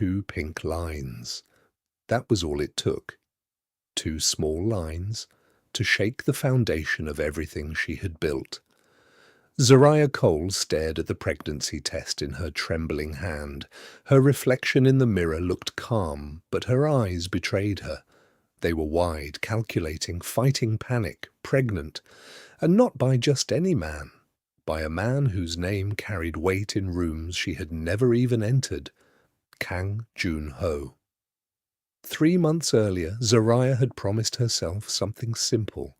2 pink lines. That was all it took. 2 small lines to shake the foundation of everything she had built. Zariah Cole stared at the pregnancy test in her trembling hand. Her reflection in the mirror looked calm, but her eyes betrayed her. They were wide, calculating, fighting panic, pregnant, and not by just any man, by a man whose name carried weight in rooms she had never even entered, Kang Joon-Ho. 3 months earlier, Zariah had promised herself something simple: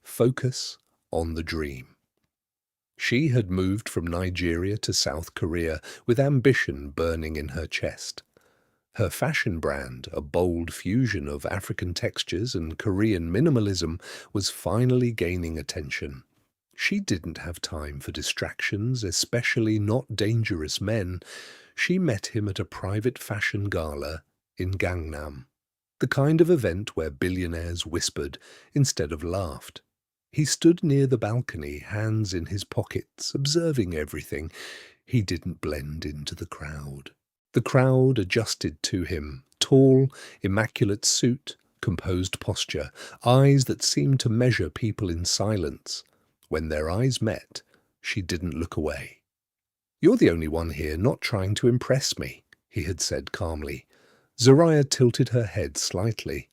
focus on the dream. She had moved from Nigeria to South Korea with ambition burning in her chest. Her fashion brand, a bold fusion of African textures and Korean minimalism, was finally gaining attention. She didn't have time for distractions, especially not dangerous men. She met him at a private fashion gala in Gangnam, the kind of event where billionaires whispered instead of laughed. He stood near the balcony, hands in his pockets, observing everything. He didn't blend into the crowd. The crowd adjusted to him, tall, immaculate suit, composed posture, eyes that seemed to measure people in silence. When their eyes met, she didn't look away. "You're the only one here not trying to impress me," he had said calmly. Zariah tilted her head slightly.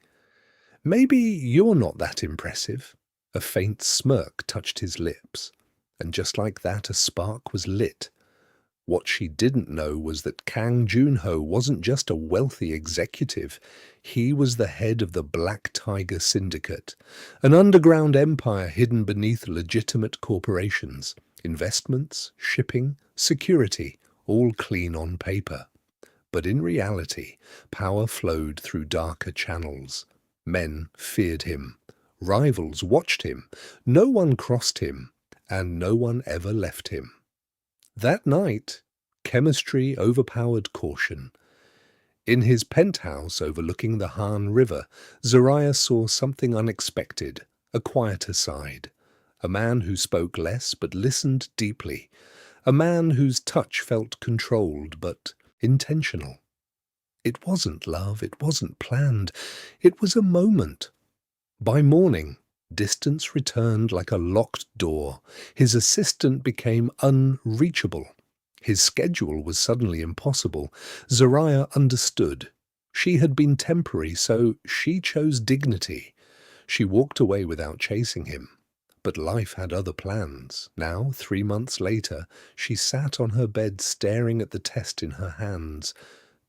"Maybe you're not that impressive." A faint smirk touched his lips, and just like that a spark was lit. What she didn't know was that Kang Joon-Ho wasn't just a wealthy executive. He was the head of the Black Tiger Syndicate, an underground empire hidden beneath legitimate corporations, investments, shipping, security, all clean on paper. But in reality, power flowed through darker channels. Men feared him. Rivals watched him. No one crossed him, and no one ever left him. That night, chemistry overpowered caution. In his penthouse overlooking the Han River, Zariah saw something unexpected, a quieter side. A man who spoke less but listened deeply. A man whose touch felt controlled but intentional. It wasn't love, it wasn't planned. It was a moment. By morning, distance returned like a locked door. His assistant became unreachable. His schedule was suddenly impossible. Zariah understood. She had been temporary, so she chose dignity. She walked away without chasing him. But life had other plans. Now, 3 months later, she sat on her bed staring at the test in her hands.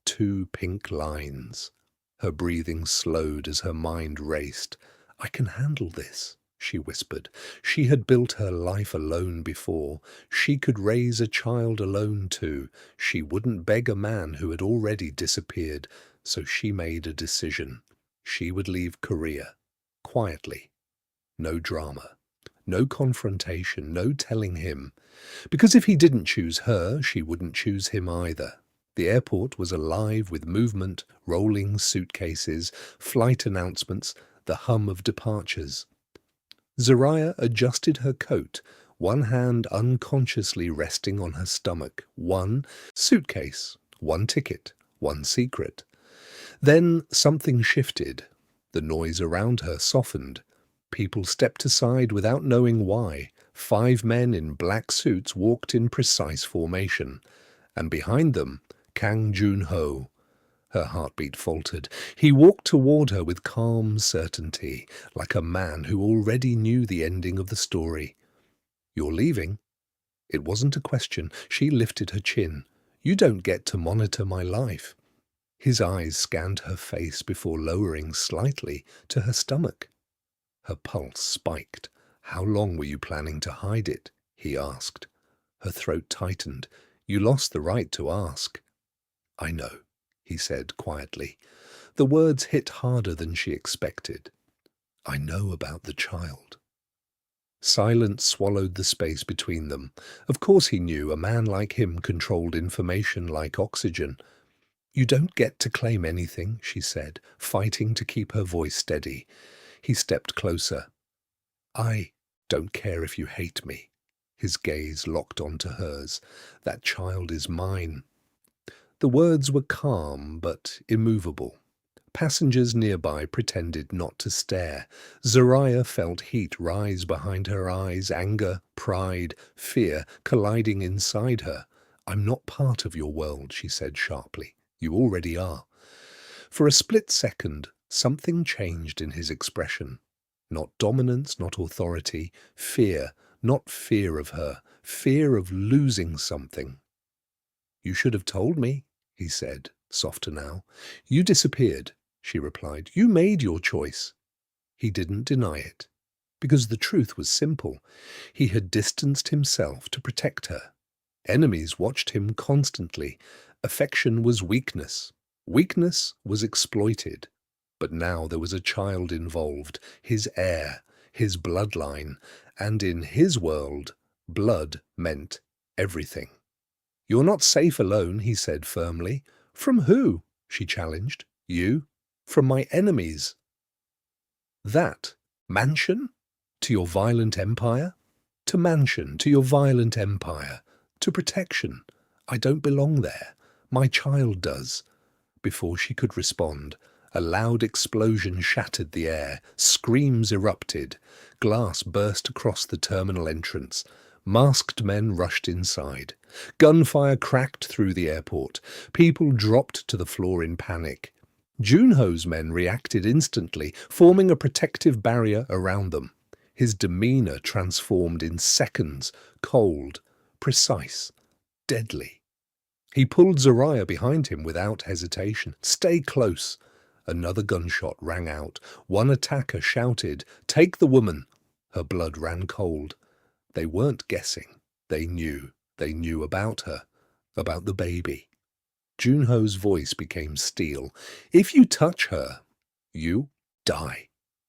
2 pink lines. Her breathing slowed as her mind raced. "I can handle this," she whispered. She had built her life alone before. She could raise a child alone too. She wouldn't beg a man who had already disappeared. So she made a decision. She would leave Korea. Quietly. No drama. No confrontation. No telling him. Because if he didn't choose her, she wouldn't choose him either. The airport was alive with movement, rolling suitcases, flight announcements, the hum of departures. Zariah adjusted her coat, one hand unconsciously resting on her stomach. 1 suitcase, 1 ticket, 1 secret. Then something shifted. The noise around her softened. People stepped aside without knowing why. 5 men in black suits walked in precise formation. And behind them, Kang Joon-Ho. Her heartbeat faltered. He walked toward her with calm certainty, like a man who already knew the ending of the story. "You're leaving?" It wasn't a question. She lifted her chin. "You don't get to monitor my life." His eyes scanned her face before lowering slightly to her stomach. Her pulse spiked. "How long were you planning to hide it?" he asked. Her throat tightened. "You lost the right to ask." "I know," he said quietly. The words hit harder than she expected. "I know about the child." Silence swallowed the space between them. Of course he knew. A man like him controlled information like oxygen. "You don't get to claim anything," she said, fighting to keep her voice steady. He stepped closer. "I don't care if you hate me." His gaze locked onto hers. "That child is mine." The words were calm but immovable. Passengers nearby pretended not to stare. Zariah felt heat rise behind her eyes, anger, pride, fear colliding inside her. "I'm not part of your world," she said sharply. "You already are." For a split second, something changed in his expression. Not dominance, not authority, fear, not fear of her, fear of losing something. "You should have told me," he said, softer now. "You disappeared," she replied. "You made your choice." He didn't deny it, because the truth was simple. He had distanced himself to protect her. Enemies watched him constantly. Affection was weakness. Weakness was exploited. But now there was a child involved, his heir, his bloodline, and in his world, blood meant everything. "You're not safe alone," he said firmly. "From who?" she challenged. "You. From my enemies." "That mansion? To your violent empire?" "To mansion, to your violent empire. To protection. I don't belong there. My child does." Before she could respond, a loud explosion shattered the air. Screams erupted. Glass burst across the terminal entrance. Masked men rushed inside. Gunfire cracked through the airport. People dropped to the floor in panic. Joon-Ho's men reacted instantly, forming a protective barrier around them. His demeanor transformed in seconds, cold, precise, deadly. He pulled Zariah behind him without hesitation. "Stay close." Another gunshot rang out. One attacker shouted, "Take the woman." Her blood ran cold. They weren't guessing. They knew. They knew about her, about the baby. Joon-Ho's voice became steel. "If you touch her, you die."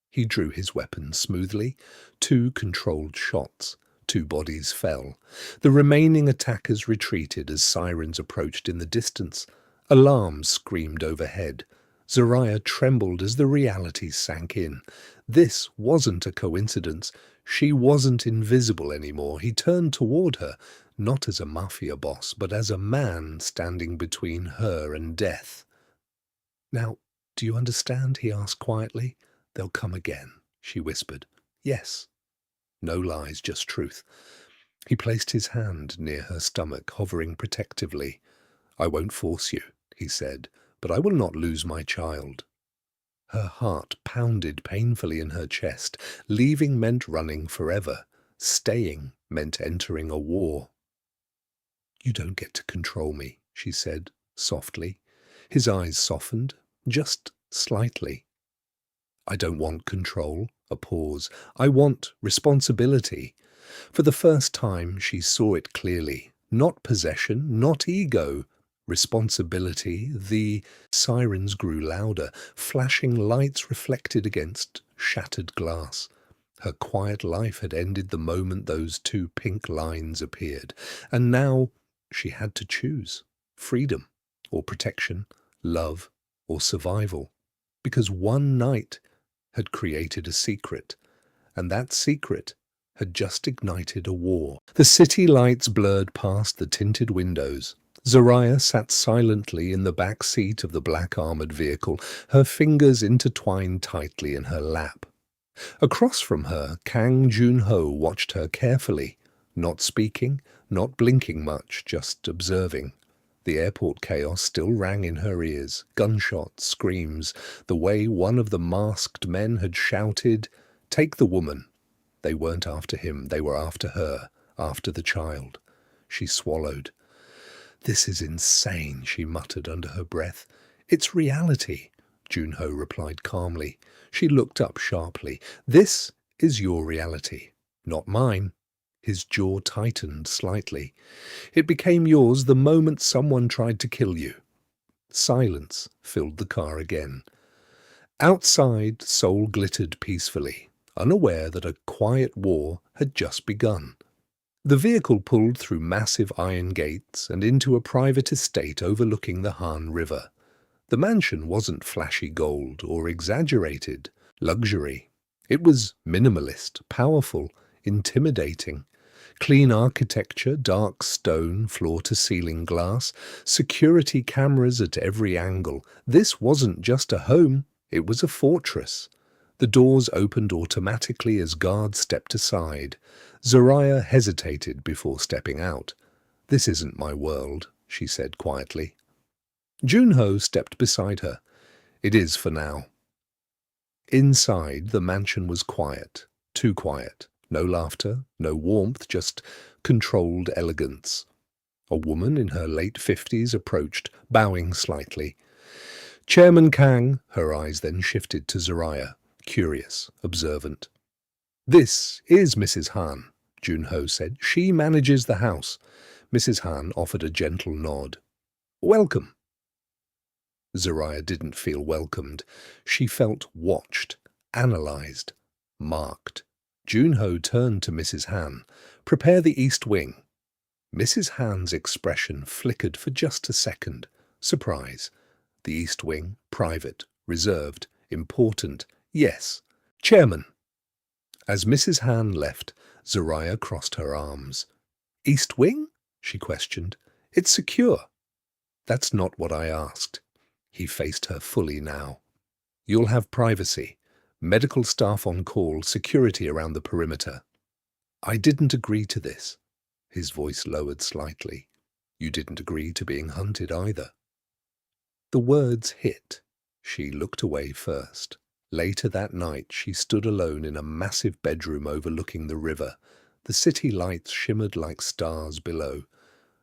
He drew his weapon smoothly. 2 controlled shots. 2 bodies fell. The remaining attackers retreated as sirens approached in the distance. Alarms screamed overhead. Zariah trembled as the reality sank in. This wasn't a coincidence. She wasn't invisible anymore. He turned toward her, not as a Mafia boss, but as a man standing between her and death. "Now, do you understand?" he asked quietly. "They'll come again," she whispered. "Yes." No lies, just truth. He placed his hand near her stomach, hovering protectively. "I won't force you," he said, "but I will not lose my child." Her heart pounded painfully in her chest. Leaving meant running forever. Staying meant entering a war. "You don't get to control me," she said, softly. His eyes softened, just slightly. "I don't want control." A pause. "I want responsibility." For the first time, she saw it clearly. Not possession, not ego. Responsibility. The sirens grew louder. Flashing lights reflected against shattered glass. Her quiet life had ended the moment those 2 pink lines appeared. And now she had to choose. Freedom or protection, love or survival. Because one night had created a secret, and that secret had just ignited a war. The city lights blurred past the tinted windows. Zariah sat silently in the back seat of the black armored vehicle, her fingers intertwined tightly in her lap. Across from her, Kang Joon-Ho watched her carefully, not speaking, not blinking much, just observing. The airport chaos still rang in her ears, gunshots, screams, the way one of the masked men had shouted, "Take the woman." They weren't after him, they were after her, after the child. She swallowed. "This is insane," she muttered under her breath. "It's reality," Joon-Ho replied calmly. She looked up sharply. "This is your reality, not mine." His jaw tightened slightly. "It became yours the moment someone tried to kill you." Silence filled the car again. Outside, Seoul glittered peacefully, unaware that a quiet war had just begun. The vehicle pulled through massive iron gates and into a private estate overlooking the Han River. The mansion wasn't flashy gold or exaggerated luxury. It was minimalist, powerful, intimidating. Clean architecture, dark stone, floor-to-ceiling glass, security cameras at every angle. This wasn't just a home, it was a fortress. The doors opened automatically as guards stepped aside. Zariah hesitated before stepping out. "This isn't my world," she said quietly. Joon-Ho stepped beside her. "It is for now." Inside, the mansion was quiet, too quiet. No laughter, no warmth, just controlled elegance. A woman in her late 50s approached, bowing slightly. "Chairman Kang," her eyes then shifted to Zariah, curious, observant. "This is Mrs. Han," Joon-Ho said. "She manages the house." Mrs. Han offered a gentle nod. "Welcome." Zariah didn't feel welcomed. She felt watched, analyzed, marked. Joon-Ho turned to Mrs. Han. "Prepare the East Wing." Mrs. Han's expression flickered for just a second. Surprise. The East Wing, private, reserved, important. Yes. "Chairman." As Mrs. Han left, Zariah crossed her arms. "East Wing?" she questioned. "It's secure." "That's not what I asked." He faced her fully now. "You'll have privacy. Medical staff on call, security around the perimeter." "I didn't agree to this." His voice lowered slightly. "You didn't agree to being hunted either." The words hit. She looked away first. Later that night, she stood alone in a massive bedroom overlooking the river. The city lights shimmered like stars below.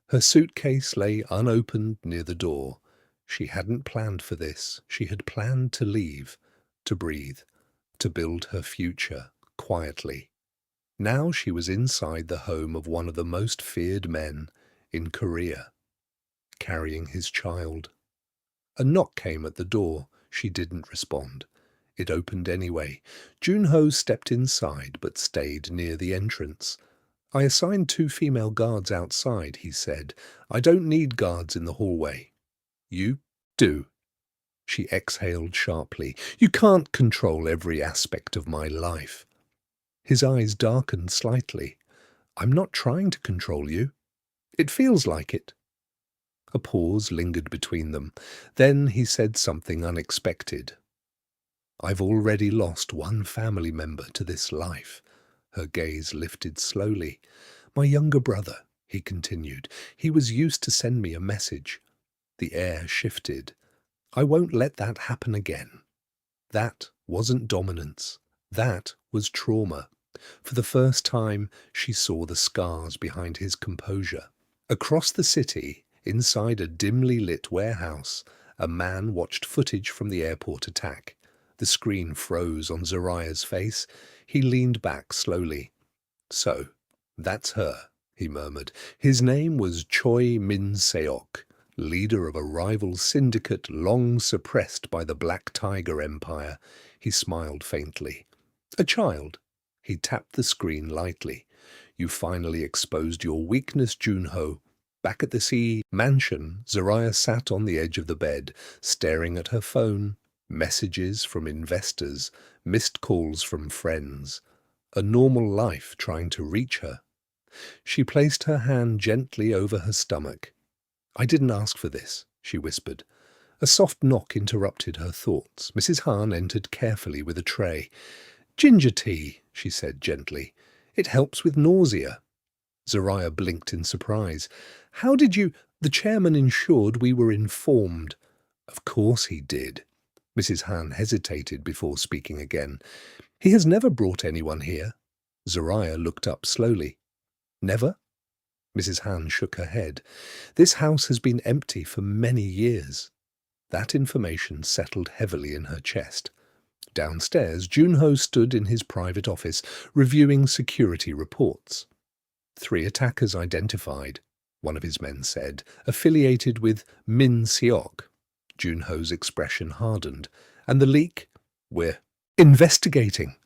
Her suitcase lay unopened near the door. She hadn't planned for this. She had planned to leave, to breathe, to build her future quietly. Now she was inside the home of one of the most feared men in Korea, carrying his child. A knock came at the door. She didn't respond. It opened anyway. Joon-Ho stepped inside but stayed near the entrance. "I assigned 2 female guards outside," he said. "I don't need guards in the hallway." "You do." She exhaled sharply. "You can't control every aspect of my life." His eyes darkened slightly. "I'm not trying to control you. It feels like it." A pause lingered between them. Then he said something unexpected. "I've already lost one family member to this life." Her gaze lifted slowly. "My younger brother," he continued. "He was used to send me a message." The air shifted. "I won't let that happen again." That wasn't dominance. That was trauma. For the first time, she saw the scars behind his composure. Across the city, inside a dimly lit warehouse, a man watched footage from the airport attack. The screen froze on Zariah's face. He leaned back slowly. "So, that's her," he murmured. His name was Choi Min-seok, leader of a rival syndicate long suppressed by the Black Tiger Empire. He smiled faintly. "A child." He tapped the screen lightly. "You finally exposed your weakness, Joon-Ho." Back at the sea mansion, Zariah sat on the edge of the bed, staring at her phone. Messages from investors, missed calls from friends. A normal life trying to reach her. She placed her hand gently over her stomach. "I didn't ask for this," she whispered. A soft knock interrupted her thoughts. Mrs. Han entered carefully with a tray. "Ginger tea," she said gently. "It helps with nausea." Zariah blinked in surprise. "How did you—" "The chairman ensured we were informed." "Of course he did." Mrs. Han hesitated before speaking again. "He has never brought anyone here." Zariah looked up slowly. "Never?" Mrs. Han shook her head. "This house has been empty for many years." That information settled heavily in her chest. Downstairs, Joon-Ho stood in his private office, reviewing security reports. 3 attackers identified, one of his men said, affiliated with Min-seok. Joon-Ho's expression hardened. "And the leak?" "We're investigating."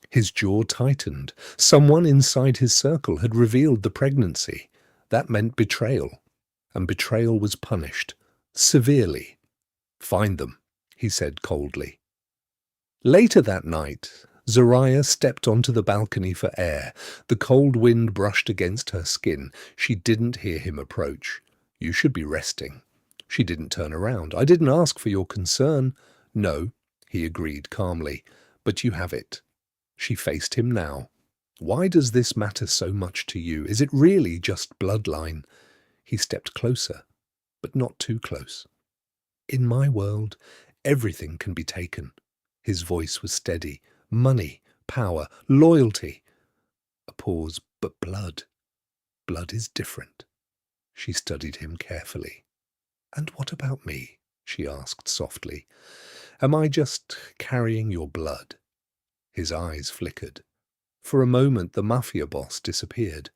His jaw tightened. Someone inside his circle had revealed the pregnancy. That meant betrayal. And betrayal was punished. Severely. "Find them," he said coldly. Later that night, Zariah stepped onto the balcony for air. The cold wind brushed against her skin. She didn't hear him approach. "You should be resting." She didn't turn around. "I didn't ask for your concern." "No," he agreed calmly, "but you have it." She faced him now. "Why does this matter so much to you? Is it really just bloodline?" He stepped closer, but not too close. "In my world, everything can be taken." His voice was steady. "Money, power, loyalty." A pause. "But blood. Blood is different." She studied him carefully. "And what about me?" she asked softly. "Am I just carrying your blood?" His eyes flickered. For a moment the Mafia boss disappeared.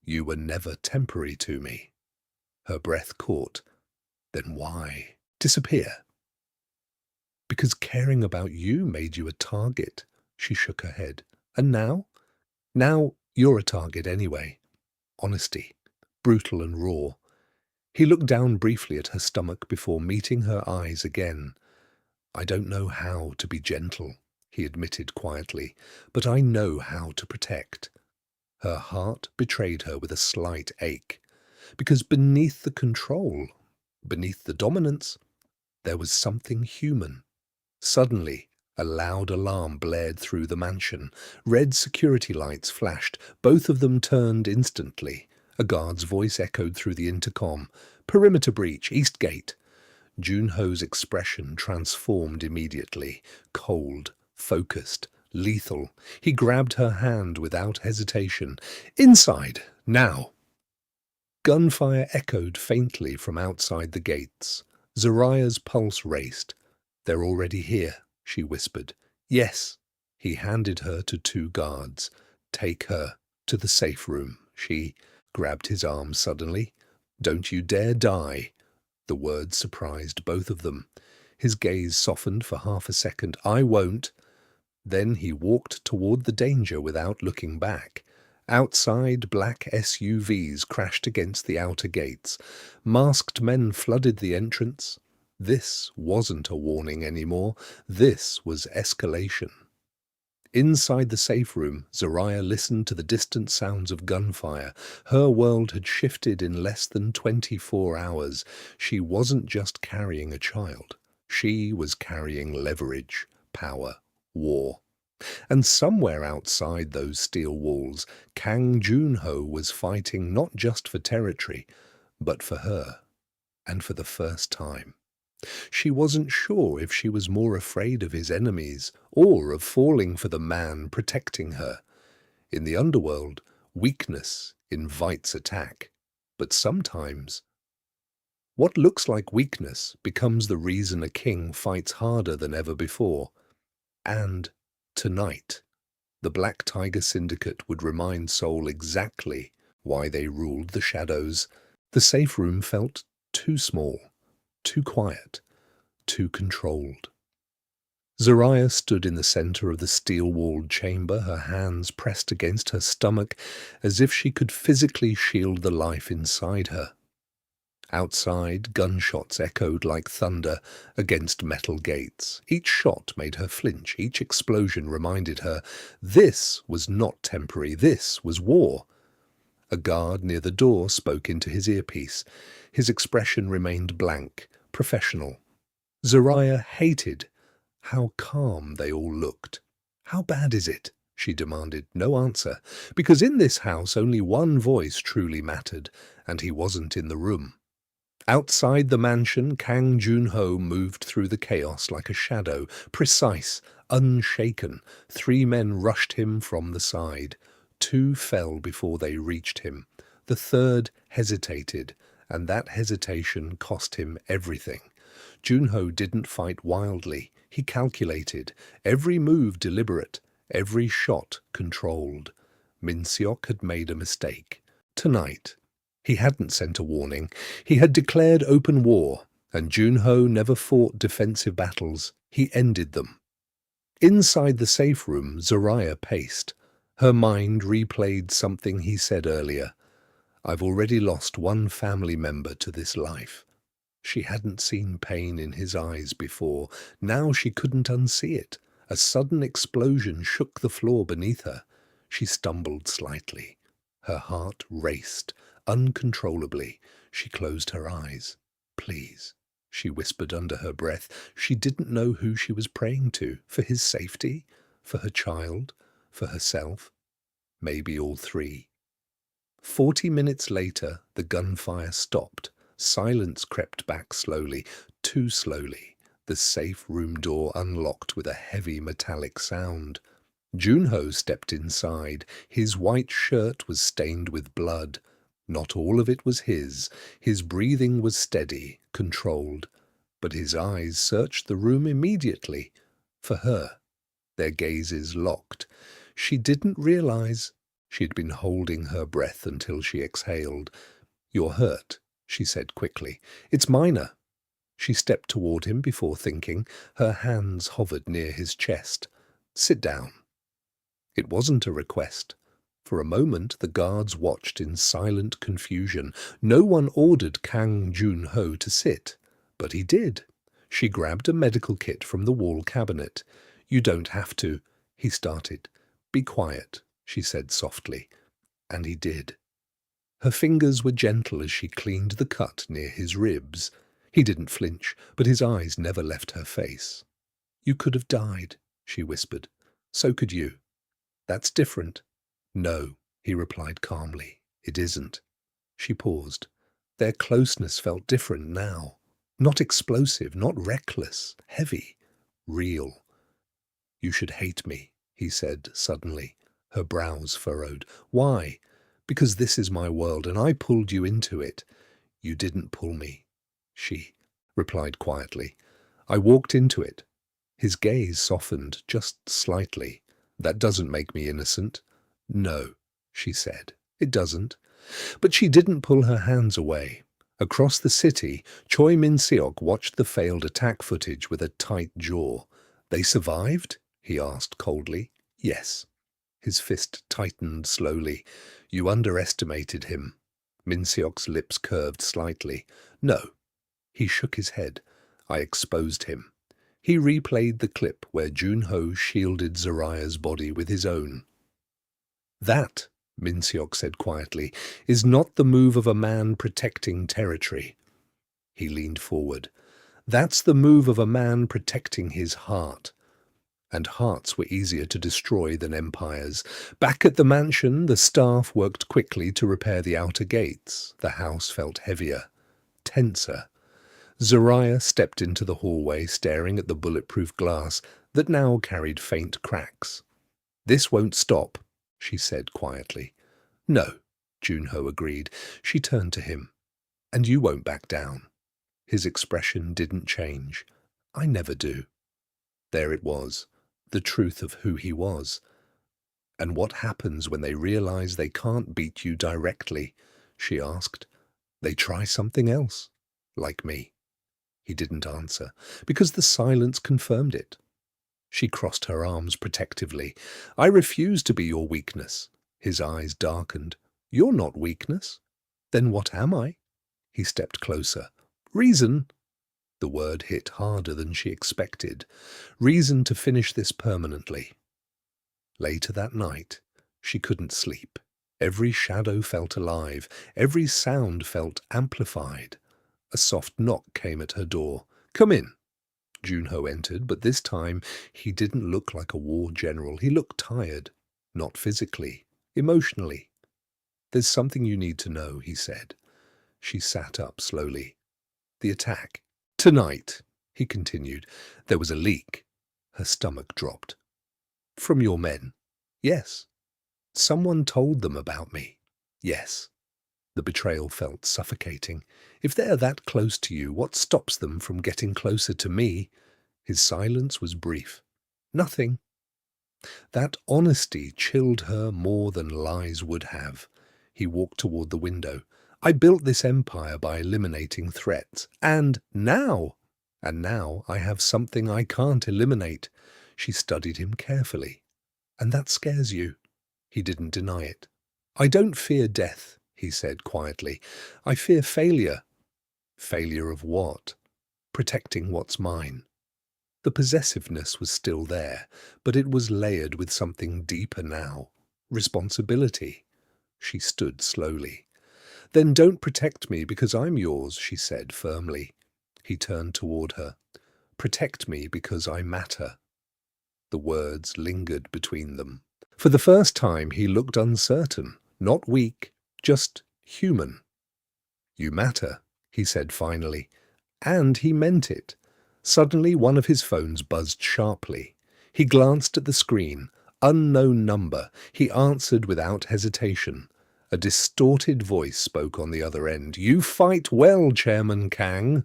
"You were never temporary to me." Her breath caught. "Then why disappear?" "Because caring about you made you a target." She shook her head. "And now?" "Now you're a target anyway." Honesty, brutal and raw. He looked down briefly at her stomach before meeting her eyes again. "I don't know how to be gentle," he admitted quietly, "but I know how to protect." Her heart betrayed her with a slight ache, because beneath the control, beneath the dominance, there was something human. Suddenly, a loud alarm blared through the mansion. Red security lights flashed. Both of them turned instantly. A guard's voice echoed through the intercom. "Perimeter breach, East Gate." Joon-Ho's expression transformed immediately. Cold, focused, lethal. He grabbed her hand without hesitation. "Inside, now!" Gunfire echoed faintly from outside the gates. Zariah's pulse raced. "They're already here," she whispered. "Yes." He handed her to two guards. "Take her to the safe room." She grabbed his arm suddenly. "Don't you dare die." The words surprised both of them. His gaze softened for half a second. "I won't." Then he walked toward the danger without looking back. Outside, black SUVs crashed against the outer gates. Masked men flooded the entrance. This wasn't a warning anymore. This was escalation. Inside the safe room, Zariah listened to the distant sounds of gunfire. Her world had shifted in less than 24 hours. She wasn't just carrying a child. She was carrying leverage, power, war. And somewhere outside those steel walls, Kang Joon-Ho was fighting not just for territory, but for her, and for the first time. She wasn't sure if she was more afraid of his enemies or of falling for the man protecting her. In the underworld, weakness invites attack, but sometimes what looks like weakness becomes the reason a king fights harder than ever before. And tonight, the Black Tiger Syndicate would remind Seoul exactly why they ruled the shadows. The safe room felt too small, too quiet, too controlled. Zariah stood in the center of the steel-walled chamber, her hands pressed against her stomach as if she could physically shield the life inside her. Outside, gunshots echoed like thunder against metal gates. Each shot made her flinch. Each explosion reminded her this was not temporary. This was war. A guard near the door spoke into his earpiece. His expression remained blank, professional. Zariah hated how calm they all looked. "How bad is it?" she demanded. No answer, because in this house only one voice truly mattered, and he wasn't in the room. Outside the mansion, Kang Joon-Ho moved through the chaos like a shadow, precise, unshaken. 3 men rushed him from the side. 2 fell before they reached him. The third hesitated, and that hesitation cost him everything. Joon-Ho didn't fight wildly. He calculated, every move deliberate, every shot controlled. Min-seok had made a mistake. Tonight, he hadn't sent a warning. He had declared open war, and Joon-Ho never fought defensive battles. He ended them. Inside the safe room, Zariah paced. Her mind replayed something he said earlier. "I've already lost one family member to this life." She hadn't seen pain in his eyes before. Now she couldn't unsee it. A sudden explosion shook the floor beneath her. She stumbled slightly. Her heart raced uncontrollably. She closed her eyes. "Please," she whispered under her breath. She didn't know who she was praying to. For his safety? For her child? For herself? Maybe all three. 40 minutes later, the gunfire stopped. Silence crept back slowly, too slowly. The safe room door unlocked with a heavy metallic sound. Joon-Ho stepped inside. His white shirt was stained with blood. Not all of it was his. His breathing was steady, controlled. But his eyes searched the room immediately. For her. Their gazes locked. She didn't realize she'd been holding her breath until she exhaled. "You're hurt," she said quickly. "It's minor." She stepped toward him before thinking. Her hands hovered near his chest. "Sit down." It wasn't a request. For a moment the guards watched in silent confusion. No one ordered Kang Joon-Ho to sit, but he did. She grabbed a medical kit from the wall cabinet. "You don't have to," he started. "Be quiet," she said softly. And he did. Her fingers were gentle as she cleaned the cut near his ribs. He didn't flinch, but his eyes never left her face. "You could have died," she whispered. "So could you. That's different." "No," he replied calmly. "It isn't." She paused. Their closeness felt different now. Not explosive, not reckless, heavy, real. "You should hate me," he said suddenly. Her brows furrowed. "Why?" "Because this is my world, and I pulled you into it." "You didn't pull me," she replied quietly. "I walked into it." His gaze softened just slightly. "That doesn't make me innocent." "No," she said. "It doesn't." But she didn't pull her hands away. Across the city, Choi Min-seok watched the failed attack footage with a tight jaw. "They survived?" he asked coldly. "Yes." His fist tightened slowly. "You underestimated him." Min-seok's lips curved slightly. "No." He shook his head. "I exposed him." He replayed the clip where Joon-Ho shielded Zariah's body with his own. "That," Min-seok said quietly, "is not the move of a man protecting territory." He leaned forward. "That's the move of a man protecting his heart." And hearts were easier to destroy than empires. Back at the mansion, the staff worked quickly to repair the outer gates. The house felt heavier, tenser. Zariah stepped into the hallway, staring at the bulletproof glass that now carried faint cracks. "This won't stop," she said quietly. "No," Joon-Ho agreed. She turned to him. "And you won't back down." His expression didn't change. "I never do." There it was, the truth of who he was. "And what happens when they realize they can't beat you directly?" she asked. "They try something else, like me." He didn't answer, because the silence confirmed it. She crossed her arms protectively. "I refuse to be your weakness." His eyes darkened. "You're not weakness." "Then what am I?" He stepped closer. "Reason." The word hit harder than she expected. Reason to finish this permanently. Later that night, she couldn't sleep. Every shadow felt alive. Every sound felt amplified. A soft knock came at her door. "Come in." Joon-Ho entered, but this time he didn't look like a war general. He looked tired. Not physically, emotionally. "There's something you need to know," he said. She sat up slowly. "The attack. Tonight," he continued. "There was a leak." Her stomach dropped. "From your men?" "Yes." "Someone told them about me?" "Yes." The betrayal felt suffocating. "If they're that close to you, what stops them from getting closer to me?" His silence was brief. "Nothing." That honesty chilled her more than lies would have. He walked toward the window. "I built this empire by eliminating threats. And now I have something I can't eliminate." She studied him carefully. "And that scares you?" He didn't deny it. "I don't fear death," he said quietly. "I fear failure." "Failure of what?" "Protecting what's mine." The possessiveness was still there, but it was layered with something deeper now. Responsibility. She stood slowly. "Then don't protect me because I'm yours," she said firmly. He turned toward her. "Protect me because I matter." The words lingered between them. For the first time he looked uncertain, not weak, just human. "You matter," he said finally. And he meant it. Suddenly one of his phones buzzed sharply. He glanced at the screen. Unknown number. He answered without hesitation. A distorted voice spoke on the other end. "You fight well, Chairman Kang."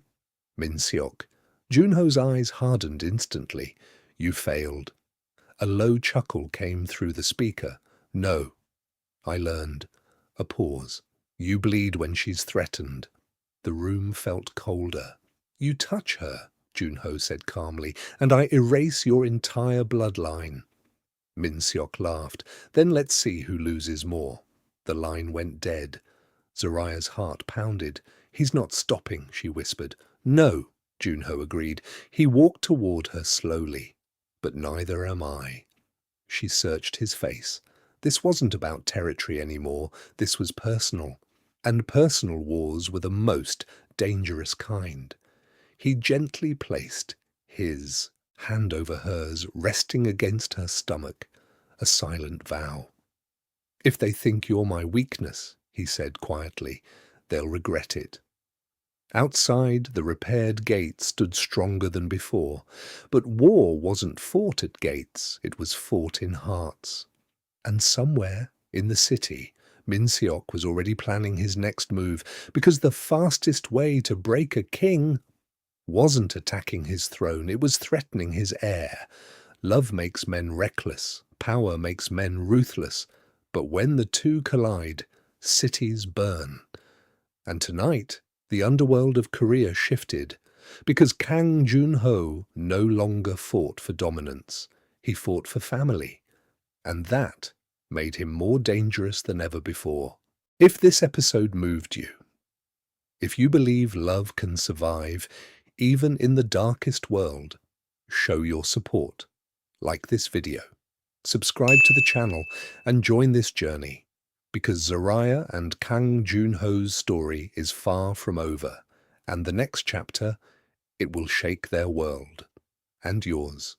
Min-seok. Joon-ho's eyes hardened instantly. "You failed." A low chuckle came through the speaker. "No, I learned." A pause. "You bleed when she's threatened." The room felt colder. "You touch her," Joon-ho said calmly, "and I erase your entire bloodline." Min-seok laughed. "Then let's see who loses more." The line went dead. Zariah's heart pounded. "He's not stopping," she whispered. "No," Joon-ho agreed. He walked toward her slowly. "But neither am I." She searched his face. This wasn't about territory anymore. This was personal. And personal wars were the most dangerous kind. He gently placed his hand over hers, resting against her stomach, a silent vow. "If they think you're my weakness," he said quietly, "they'll regret it." Outside, the repaired gate stood stronger than before. But war wasn't fought at gates, it was fought in hearts. And somewhere in the city, Min-seok was already planning his next move, because the fastest way to break a king wasn't attacking his throne, it was threatening his heir. Love makes men reckless, power makes men ruthless, but when the two collide, cities burn. And tonight, the underworld of Korea shifted, because Kang Joon-ho no longer fought for dominance. He fought for family, and that made him more dangerous than ever before. If this episode moved you, if you believe love can survive even in the darkest world, show your support. Like this video, subscribe to the channel, and join this journey, because Zariah and Kang Joon-ho's story is far from over, and the next chapter, it will shake their world, and yours.